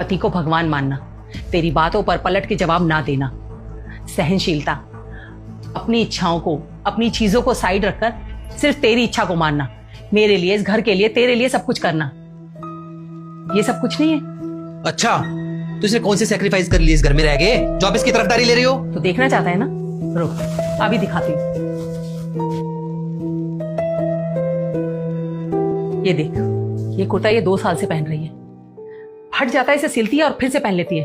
पति को भगवान मानना, तेरी बातों पर पलट के जवाब ना देना, सहनशीलता, अपनी इच्छाओं को, अपनी चीजों को साइड रखकर सिर्फ तेरी इच्छा को मानना, मेरे लिए, इस घर के लिए, तेरे लिए सब कुछ करना, ये सब कुछ नहीं है। अच्छा, तो इसने कौन से सैक्रिफाइस कर लिए इस घर में रह गए जो आप इसकी तरफदारी ले रही हो? तो देखना चाहता है ना, रुक अभी दिखाती हूँ। ये देख, ये कुर्ता ये 2 साल से पहन रही है, फट जाता है, इसे सिलती है और फिर से पहन लेती है।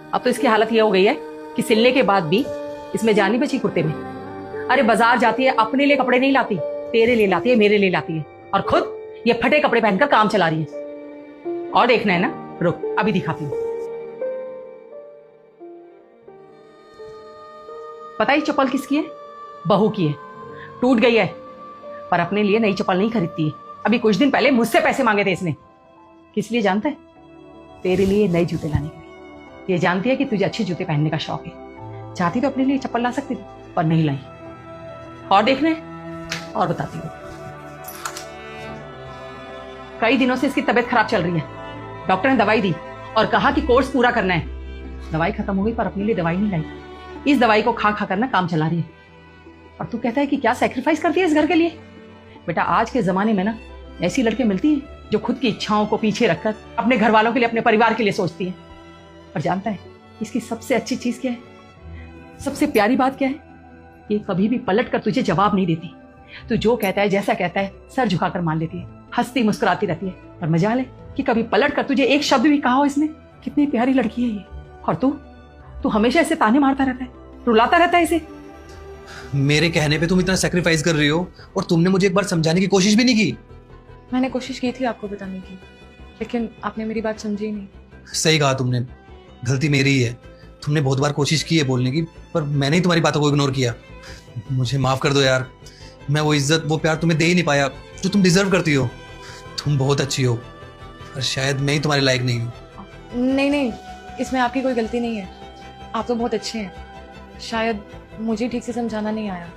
अब तो इसकी हालत ये हो गई है कि सिलने के बाद भी इसमें जान नहीं बची कुर्ते में। अरे बाजार जाती है, अपने लिए कपड़े नहीं लाती, तेरे लिए लाती है, मेरे लिए लाती है, और खुद ये फटे कपड़े पहनकर काम चला रही है। और देखना है ना, रुक अभी दिखाती हूँ। पता ही चप्पल किसकी है? बहू की है, टूट गई है, पर अपने लिए नई चप्पल नहीं खरीदती है। अभी कुछ दिन पहले मुझसे पैसे मांगे थे इसने। किस लिए जानता है? तेरे लिए नए जूते लाने के लिए। ये जानती है कि तुझे अच्छे जूते पहनने का शौक है। चाहती तो अपने लिए चप्पल ला सकती थी, पर नहीं लाई। और देखना है, और बताती हूँ। कई दिनों से इसकी तबीयत खराब चल रही है, डॉक्टर ने दवाई दी और कहा कि कोर्स पूरा करना है। दवाई खत्म हो गई, पर अपने लिए दवाई नहीं लाई। इस दवाई को खा खा कर ना काम चला रही है। और तू कहता है कि क्या सैक्रिफाइस करती है इस घर के लिए? बेटा, आज के जमाने में ना ऐसी लड़के मिलती है जो खुद की इच्छाओं को पीछे रखकर अपने घर वालों के लिए, अपने परिवार के लिए सोचती है। और जानता है इसकी सबसे अच्छी चीज क्या है, सबसे प्यारी बात क्या है? ये कभी भी पलट कर तुझे जवाब नहीं देती। तू जो कहता है, जैसा कहता है, सर झुकाकर मान लेती है, हंसती मुस्कुराती रहती है। और मजाल है कि कभी पलट कर तुझे एक शब्द भी कहा हो इसने। कितनी प्यारी लड़की है ये। और तू हमेशा ऐसे ताने मारता रहता है, रुलाता रहता है इसे। मेरे कहने पे तुम इतना सैक्रिफाइस कर रही हो और तुमने मुझे एक बार समझाने की कोशिश भी नहीं की। मैंने कोशिश की थी आपको बताने की, लेकिन आपने मेरी बात समझी ही नहीं। सही कहा तुमने, गलती मेरी ही है। तुमने बहुत बार कोशिश की है बोलने की, पर मैंने ही तुम्हारी बातों को इग्नोर किया। मुझे माफ कर दो यार, मैं वो इज्जत, वो प्यार तुम्हें दे ही नहीं पाया जो तुम डिजर्व करती हो। तुम बहुत अच्छी हो, पर शायद मैं ही तुम्हारे लायक नहीं हूँ। नहीं, इसमें आपकी कोई गलती नहीं है। आप तो बहुत अच्छे हैं, शायद मुझे ठीक से समझाना नहीं आया।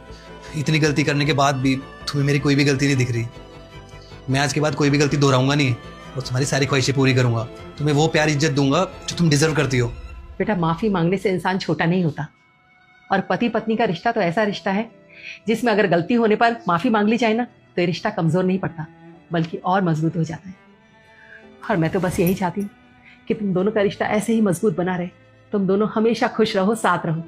इतनी गलती करने के बाद भी तुम्हें मेरी कोई भी गलती नहीं दिख रही। मैं आज के बाद कोई भी गलती दोहराऊंगा नहीं और तुम्हारी सारी ख्वाहिशें पूरी करूंगा। तुम्हें वो प्यार, इज्जत दूंगा जो तुम डिजर्व करती हो। बेटा, माफी मांगने से इंसान छोटा नहीं होता। और पति पत्नी का रिश्ता तो ऐसा रिश्ता है जिसमें अगर गलती होने पर माफी मांग ली जाए ना, तो ये रिश्ता कमजोर नहीं पड़ता, बल्कि और मजबूत हो जाता है। और मैं तो बस यही चाहती हूँ कि तुम दोनों का रिश्ता ऐसे ही मजबूत बना रहे। तुम दोनों हमेशा खुश रहो, साथ रहो।